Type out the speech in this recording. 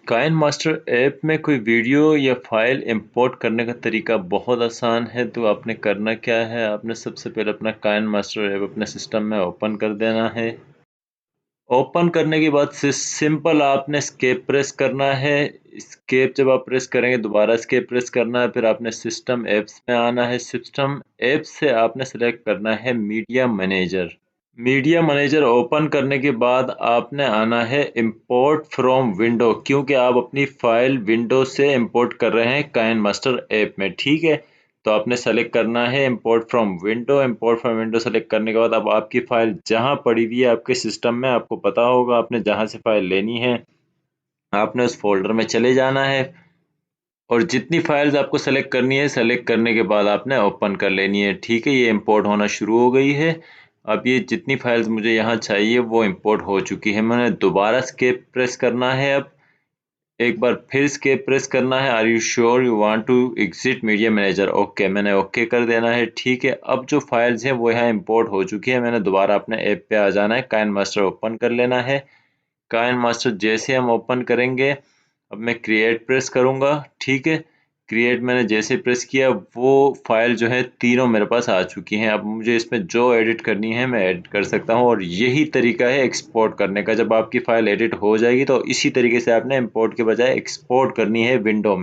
Kine master app में कोई video या फाइल इंपोर्ट करने का तरीका बहुत आसान है। तो आपने करना क्या है, आपने सबसे पहले अपना काइन मास्टर ऐप अपने सिस्टम में ओपन कर देना है। ओपन करने के बाद से सिंपल आपने एस्केप प्रेस करना है। एस्केप जब आप प्रेस करेंगे दोबारा एस्केप प्रेस करना है। फिर आपने सिस्टम एप्स में आना है। सिस्टम एप्स से आपने सेलेक्ट करना है media manager. Media manager open करने के बाद आपने आना है इंपोर्ट फ्रॉम विंडो, क्योंकि आप अपनी फाइल विंडो से इंपोर्ट कर रहे हैं काइन मास्टर ऐप में। ठीक है, तो आपने सेलेक्ट करना है import from window. Import from window select करने के बाद अब आपकी फाइल जहां पड़ी हुई है आपके सिस्टम में, आपको पता होगा आपने जहां से फाइल लेनी है, आपने उस फोल्डर में चले जाना है और जितनी फाइल्स आपको सेलेक्ट करनी है सेलेक्ट करने के बाद आपने ओपन कर लेनी है। ठीक है, ये इंपोर्ट होना शुरू हो गई है। अब ये जितनी फाइल्स मुझे यहाँ चाहिए वो इंपोर्ट हो चुकी है। मैंने दोबारा एस्केप प्रेस करना है। अब एक बार फिर एस्केप प्रेस करना है। Are you sure you want to exit media manager? Okay, मैंने ओके कर देना है। ठीक है, अब जो फाइल्स हैं वो यहाँ इंपोर्ट हो चुकी है। मैंने दोबारा अपने ऐप पे आ जाना है, काइन मास्टर ओपन कर लेना है। काइन मास्टर जैसे हम ओपन करेंगे, अब मैं क्रिएट प्रेस करूंगा। ठीक है, क्रिएट मैंने जैसे प्रेस किया वो फाइल जो है तीनों मेरे पास आ चुकी हैं। अब मुझे इसमें जो एडिट करनी है मैं एडिट कर सकता हूं और यही तरीका है एक्सपोर्ट करने का। जब आपकी फाइल एडिट हो जाएगी तो इसी तरीके से आपने इंपोर्ट के बजाय एक्सपोर्ट करनी है विंडो में।